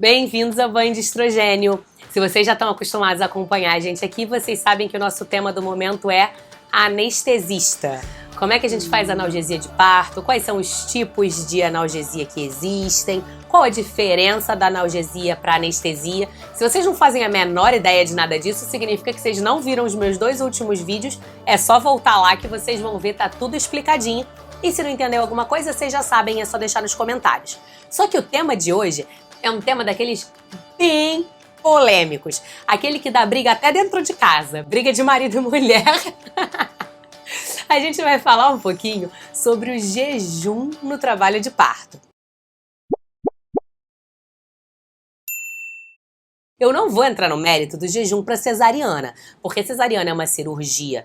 Bem-vindos ao Banho de Estrogênio. Se vocês já estão acostumados a acompanhar a gente aqui, vocês sabem que o nosso tema do momento é anestesista. Como é que a gente faz analgesia de parto? Quais são os tipos de analgesia que existem? Qual a diferença da analgesia para anestesia? Se vocês não fazem a menor ideia de nada disso, significa que vocês não viram os meus 2 últimos vídeos. É só voltar lá que vocês vão ver, tá tudo explicadinho. E se não entendeu alguma coisa, vocês já sabem, é só deixar nos comentários. Só que o tema de hoje é um tema daqueles bem polêmicos. Aquele que dá briga até dentro de casa. Briga de marido e mulher. A gente vai falar um pouquinho sobre o jejum no trabalho de parto. Eu não vou entrar no mérito do jejum para cesariana, porque cesariana é uma cirurgia,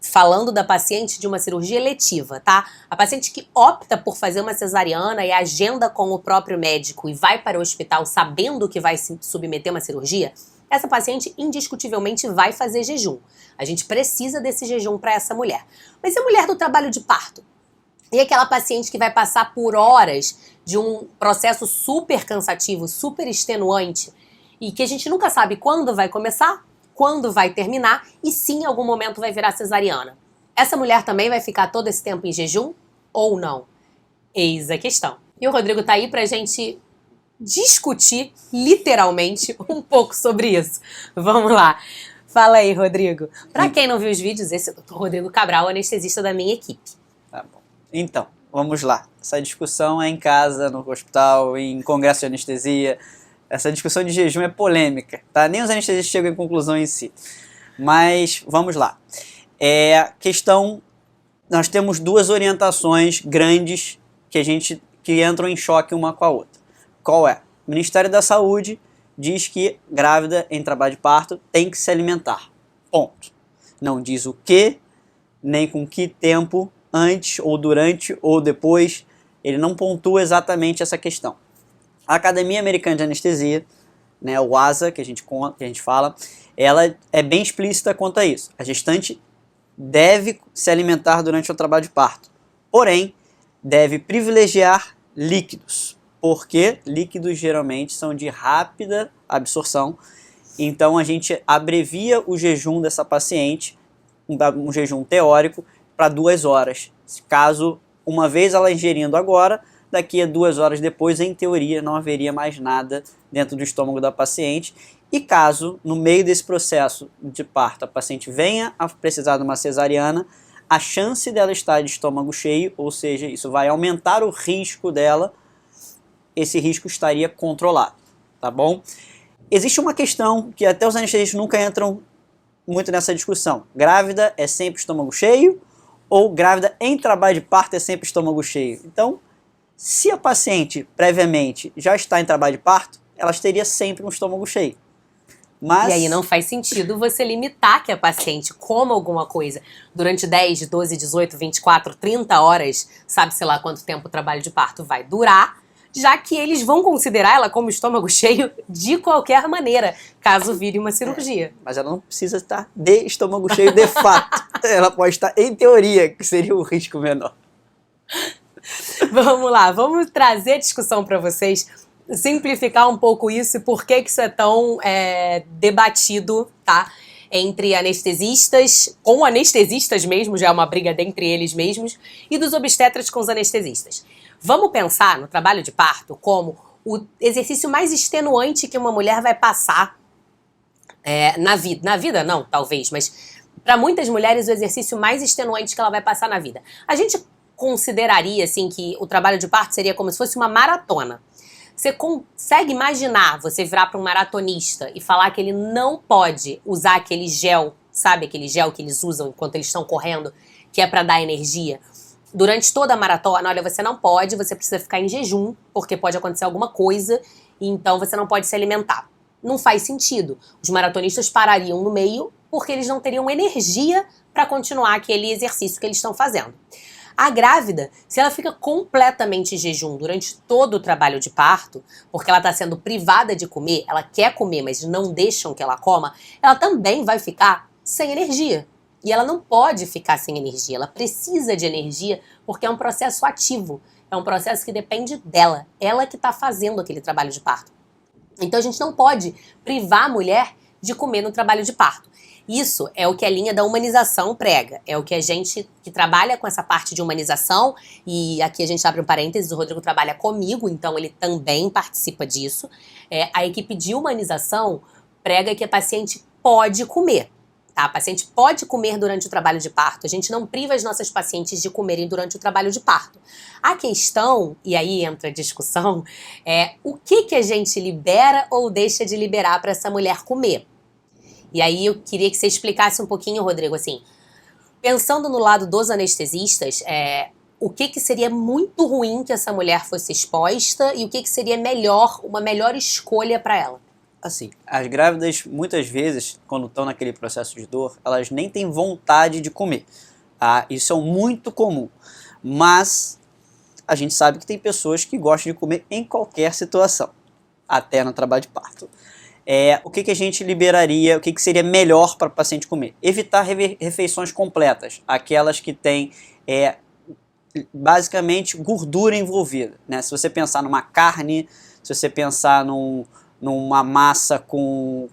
falando da paciente de uma cirurgia eletiva, tá? A paciente que opta por fazer uma cesariana e agenda com o próprio médico e vai para o hospital sabendo que vai se submeter a uma cirurgia, essa paciente indiscutivelmente vai fazer jejum. A gente precisa desse jejum para essa mulher. Mas e a mulher do trabalho de parto? E aquela paciente que vai passar por horas de um processo super cansativo, super extenuante, e que a gente nunca sabe quando vai começar, quando vai terminar e se em algum momento vai virar cesariana. Essa mulher também vai ficar todo esse tempo em jejum ou não? Eis a questão. E o Rodrigo tá aí pra gente discutir, literalmente, um pouco sobre isso. Vamos lá. Fala aí, Rodrigo. Pra quem não viu os vídeos, esse é o Rodrigo Cabral, anestesista da minha equipe. Tá bom. Então, vamos lá. Essa discussão é em casa, no hospital, em congresso de anestesia. Essa discussão de jejum é polêmica, tá? Nem os anestesistas chegam em conclusão em si. Mas, vamos lá. Questão, nós temos 2 orientações grandes que entram em choque uma com a outra. Qual é? O Ministério da Saúde diz que grávida em trabalho de parto tem que se alimentar. Ponto. Não diz o que, nem com que tempo, antes ou durante ou depois. Ele não pontua exatamente essa questão. A Academia Americana de Anestesia, né, o ASA, que a gente fala, ela é bem explícita quanto a isso. A gestante deve se alimentar durante o trabalho de parto, porém, deve privilegiar líquidos, porque líquidos geralmente são de rápida absorção, então a gente abrevia o jejum dessa paciente, um jejum teórico, para 2 horas. Caso, uma vez ela ingerindo agora, daqui a 2 horas depois, em teoria, não haveria mais nada dentro do estômago da paciente. E caso, no meio desse processo de parto, a paciente venha a precisar de uma cesariana, a chance dela estar de estômago cheio, ou seja, isso vai aumentar o risco dela, esse risco estaria controlado, tá bom? Existe uma questão que até os anestesistas nunca entram muito nessa discussão. Grávida é sempre estômago cheio ou grávida em trabalho de parto é sempre estômago cheio? Então, se a paciente previamente já está em trabalho de parto, ela teria sempre um estômago cheio. Mas... E aí não faz sentido você limitar que a paciente coma alguma coisa durante 10, 12, 18, 24, 30 horas, sabe-se lá quanto tempo o trabalho de parto vai durar, já que eles vão considerar ela como estômago cheio de qualquer maneira, caso vire uma cirurgia. Mas ela não precisa estar de estômago cheio de fato. Ela pode estar em teoria, que seria o risco menor. Vamos lá, vamos trazer a discussão para vocês, simplificar um pouco isso e por que isso é tão debatido, tá? Entre anestesistas, com anestesistas mesmo, já é uma briga dentre eles mesmos, e dos obstetras com os anestesistas. Vamos pensar no trabalho de parto como o exercício mais extenuante que uma mulher vai passar na vida. Na vida não, talvez, mas para muitas mulheres o exercício mais extenuante que ela vai passar na vida. A gente consideraria assim que o trabalho de parto seria como se fosse uma maratona. Você consegue imaginar você virar para um maratonista e falar que ele não pode usar aquele gel, sabe aquele gel que eles usam enquanto eles estão correndo, que é para dar energia? Durante toda a maratona, olha, você não pode, você precisa ficar em jejum, porque pode acontecer alguma coisa, e então você não pode se alimentar. Não faz sentido. Os maratonistas parariam no meio porque eles não teriam energia para continuar aquele exercício que eles estão fazendo. A grávida, se ela fica completamente em jejum durante todo o trabalho de parto, porque ela está sendo privada de comer, ela quer comer, mas não deixam que ela coma, ela também vai ficar sem energia. E ela não pode ficar sem energia, ela precisa de energia porque é um processo ativo, é um processo que depende dela, ela que está fazendo aquele trabalho de parto. Então a gente não pode privar a mulher de comer no trabalho de parto. Isso é o que a linha da humanização prega. É o que a gente que trabalha com essa parte de humanização, e aqui a gente abre um parênteses, o Rodrigo trabalha comigo, então ele também participa disso. A equipe de humanização prega que a paciente pode comer. Tá? A paciente pode comer durante o trabalho de parto. A gente não priva as nossas pacientes de comerem durante o trabalho de parto. A questão, e aí entra a discussão, é o que a gente libera ou deixa de liberar para essa mulher comer. E aí eu queria que você explicasse um pouquinho, Rodrigo, assim, pensando no lado dos anestesistas, o que seria muito ruim que essa mulher fosse exposta e o que seria melhor, uma melhor escolha para ela? Assim, as grávidas, muitas vezes, quando estão naquele processo de dor, elas nem têm vontade de comer. Tá? Isso é muito comum. Mas a gente sabe que tem pessoas que gostam de comer em qualquer situação, até no trabalho de parto. O que a gente liberaria, o que seria melhor para o paciente comer? Evitar refeições completas, aquelas que têm basicamente gordura envolvida. Né? Se você pensar numa carne, se você pensar numa massa com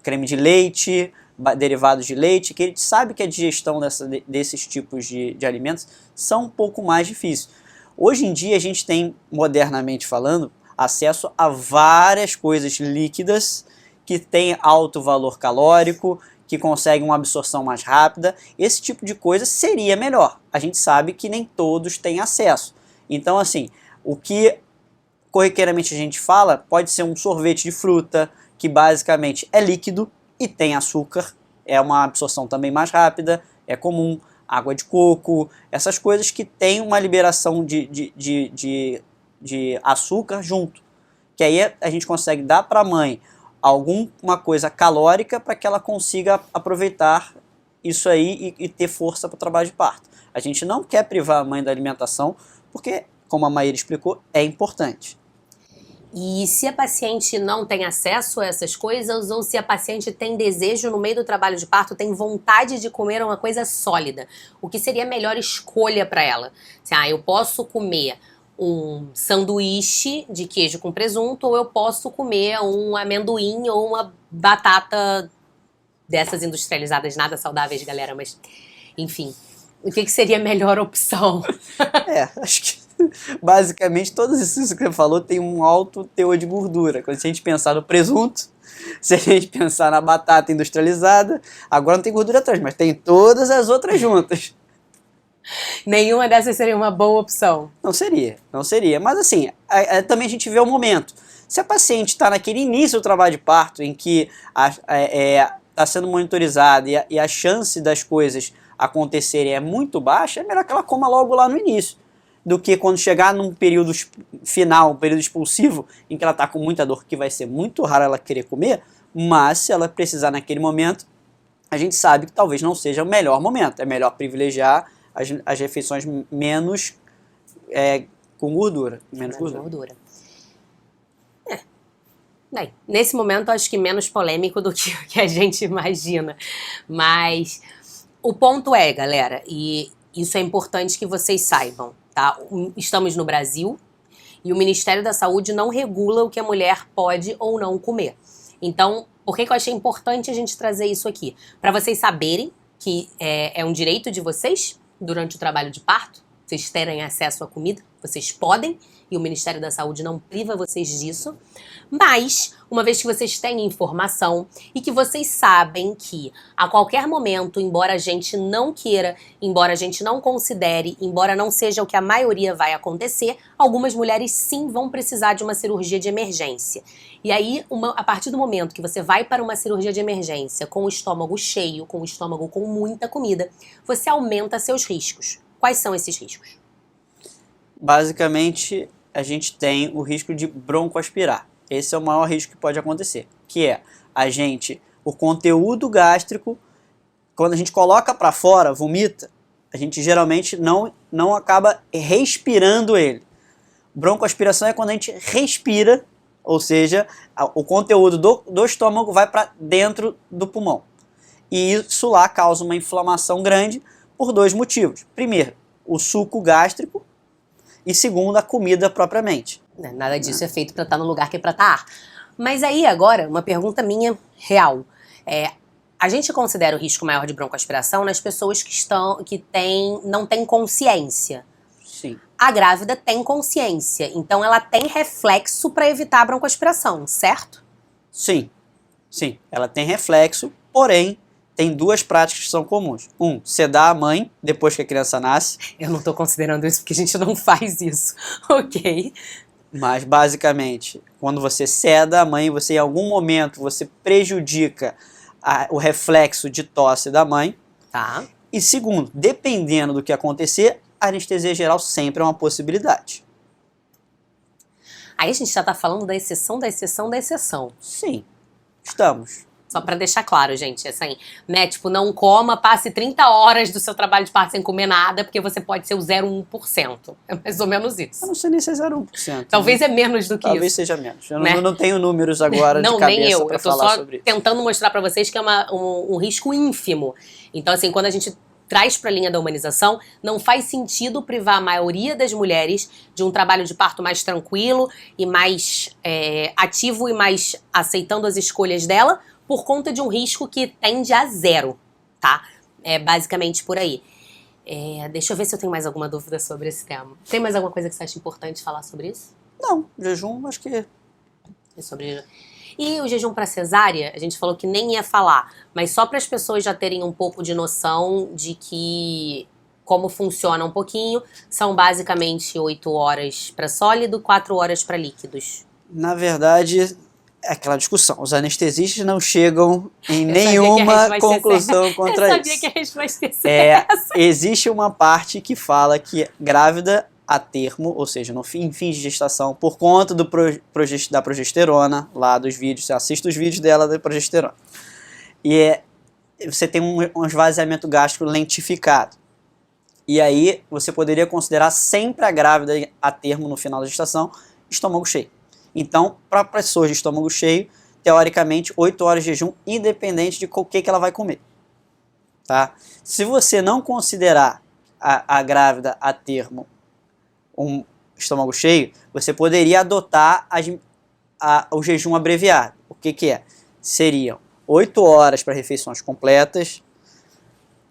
creme de leite, derivados de leite, que a gente sabe que a digestão desses tipos de alimentos são um pouco mais difíceis. Hoje em dia a gente tem, modernamente falando, acesso a várias coisas líquidas que têm alto valor calórico, que conseguem uma absorção mais rápida. Esse tipo de coisa seria melhor. A gente sabe que nem todos têm acesso. Então, assim, o que corriqueiramente a gente fala pode ser um sorvete de fruta, que basicamente é líquido e tem açúcar, é uma absorção também mais rápida, é comum, água de coco, essas coisas que têm uma liberação de açúcar junto, que aí a gente consegue dar para a mãe alguma coisa calórica para que ela consiga aproveitar isso aí e ter força para o trabalho de parto. A gente não quer privar a mãe da alimentação porque, como a Maíra explicou, é importante. E se a paciente não tem acesso a essas coisas, ou se a paciente tem desejo no meio do trabalho de parto, tem vontade de comer uma coisa sólida, o que seria a melhor escolha para ela? Eu posso comer um sanduíche de queijo com presunto, ou eu posso comer um amendoim ou uma batata dessas industrializadas, nada saudáveis, galera, mas enfim, o que seria a melhor opção? Acho que basicamente todas isso que você falou tem um alto teor de gordura. Quando a gente pensar no presunto, se a gente pensar na batata industrializada, agora não tem gordura atrás, mas tem todas as outras juntas. Nenhuma dessas seria uma boa opção. Não seria. Mas assim, também a gente vê o momento. Se a paciente está naquele início do trabalho de parto, em que está sendo monitorizada e a chance das coisas acontecerem é muito baixa, é melhor que ela coma logo lá no início, do que quando chegar num período final, um período expulsivo, em que ela está com muita dor, que vai ser muito raro ela querer comer, mas se ela precisar naquele momento, a gente sabe que talvez não seja o melhor momento. É melhor privilegiar as refeições menos com gordura. Menos gordura. Bem, nesse momento acho que menos polêmico do que o que a gente imagina. Mas o ponto é, galera, e isso é importante que vocês saibam, tá? Estamos no Brasil e o Ministério da Saúde não regula o que a mulher pode ou não comer. Então, por que eu achei importante a gente trazer isso aqui? Para vocês saberem que é um direito de vocês, durante o trabalho de parto, vocês terem acesso à comida, vocês podem, e o Ministério da Saúde não priva vocês disso, mas, uma vez que vocês têm informação e que vocês sabem que a qualquer momento, embora a gente não queira, embora a gente não considere, embora não seja o que a maioria vai acontecer, algumas mulheres sim vão precisar de uma cirurgia de emergência. E aí, a partir do momento que você vai para uma cirurgia de emergência com o estômago cheio, com o estômago com muita comida, você aumenta seus riscos. Quais são esses riscos? Basicamente, a gente tem o risco de broncoaspirar. Esse é o maior risco que pode acontecer, que é o conteúdo gástrico, quando a gente coloca para fora, vomita, a gente geralmente não acaba respirando ele. Broncoaspiração é quando a gente respira, ou seja, o conteúdo do estômago vai para dentro do pulmão. E isso lá causa uma inflamação grande por dois motivos. Primeiro, o suco gástrico, e segundo, a comida propriamente. Nada disso é feito para estar no lugar que é para estar. Mas aí agora, uma pergunta minha real. A gente considera o risco maior de broncoaspiração nas pessoas não têm consciência. Sim. A grávida tem consciência, então ela tem reflexo para evitar a broncoaspiração, certo? Sim. Sim, ela tem reflexo, porém, tem duas práticas que são comuns. Sedar a mãe depois que a criança nasce. Eu não tô considerando isso porque a gente não faz isso, ok? Mas, basicamente, quando você seda a mãe, você em algum momento você prejudica o reflexo de tosse da mãe. Tá. E segundo, dependendo do que acontecer, a anestesia geral sempre é uma possibilidade. Aí a gente já tá falando da exceção, da exceção, da exceção. Sim, estamos. Só pra deixar claro, gente, assim, né, tipo, não coma, passe 30 horas do seu trabalho de parto sem comer nada, porque você pode ser o 0,1%. É mais ou menos isso. Eu não sei nem se é 0,1%. Talvez é menos do que Talvez isso. seja menos. Eu né? não tenho números agora de cabeça nem eu. para Eu tô falar só sobre isso. tentando mostrar pra vocês que é um risco ínfimo. Então, assim, quando a gente traz para a linha da humanização, não faz sentido privar a maioria das mulheres de um trabalho de parto mais tranquilo e mais ativo e mais aceitando as escolhas dela por conta de um risco que tende a zero, tá? É basicamente por aí. Deixa eu ver se eu tenho mais alguma dúvida sobre esse tema. Tem mais alguma coisa que você acha importante falar sobre isso? Não, jejum, acho que... E o jejum para cesárea, a gente falou que nem ia falar, mas só para as pessoas já terem um pouco de noção de que como funciona um pouquinho, são basicamente 8 horas para sólido, 4 horas para líquidos. Na verdade, é aquela discussão. Os anestesistas não chegam em nenhuma conclusão contra isso. Eu sabia que a resposta ia ser essa. Existe uma parte que fala que grávida a termo, ou seja, no fim de gestação, por conta da progesterona, lá dos vídeos, você assiste os vídeos dela da progesterona. E você tem um esvaziamento gástrico lentificado. E aí você poderia considerar sempre a grávida a termo no final da gestação, estômago cheio. Então, para pessoas de estômago cheio, teoricamente, 8 horas de jejum, independente de o que ela vai comer. Tá? Se você não considerar a grávida a termo um estômago cheio, você poderia adotar o jejum abreviado. O que é? Seriam 8 horas para refeições completas,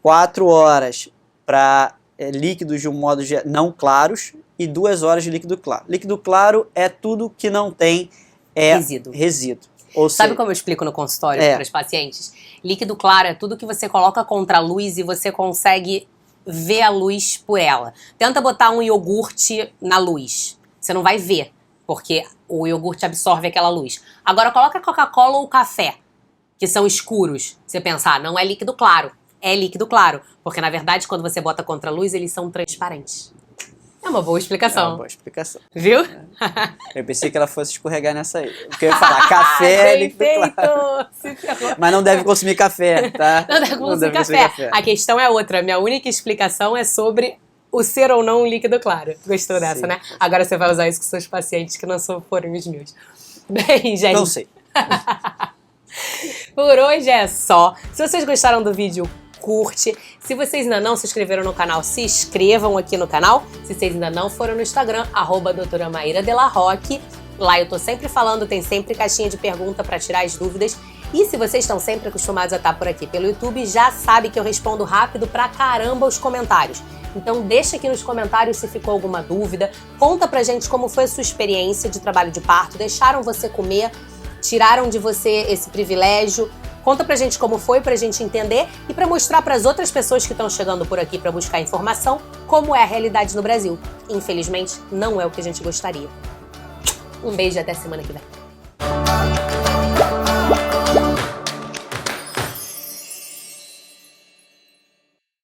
4 horas para líquidos de um modo não claros e 2 horas de líquido claro. Líquido claro é tudo que não tem resíduo. Sabe como eu explico no consultório para os pacientes? Líquido claro é tudo que você coloca contra a luz e você consegue ver a luz por ela. Tenta botar um iogurte na luz. Você não vai ver, porque o iogurte absorve aquela luz. Agora coloca Coca-Cola ou café, que são escuros. Você pensa, não é líquido claro. É líquido claro, porque na verdade quando você bota contra a luz eles são transparentes. É uma boa explicação. É uma boa explicação. Viu? Eu pensei que ela fosse escorregar nessa aí. Porque eu ia falar, café é líquido claro. Mas não deve consumir café, tá? Não deve consumir café. A questão é outra. Minha única explicação é sobre o ser ou não um líquido claro. Gostou dessa, sim, né? Agora você vai usar isso com seus pacientes que não foram os meus. Bem, gente. Não sei. Por hoje é só. Se vocês gostaram do vídeo, curte. Se vocês ainda não se inscreveram no canal, se inscrevam aqui no canal. Se vocês ainda não foram no Instagram, @doutora Maíra Della Rocque. Lá eu tô sempre falando, tem sempre caixinha de pergunta para tirar as dúvidas. E se vocês estão sempre acostumados a estar por aqui pelo YouTube, já sabe que eu respondo rápido pra caramba os comentários. Então deixa aqui nos comentários se ficou alguma dúvida. Conta pra gente como foi a sua experiência de trabalho de parto. Deixaram você comer? Tiraram de você esse privilégio? Conta pra gente como foi, pra gente entender e pra mostrar pras outras pessoas que estão chegando por aqui pra buscar informação como é a realidade no Brasil. Infelizmente, não é o que a gente gostaria. Um beijo e até semana que vem.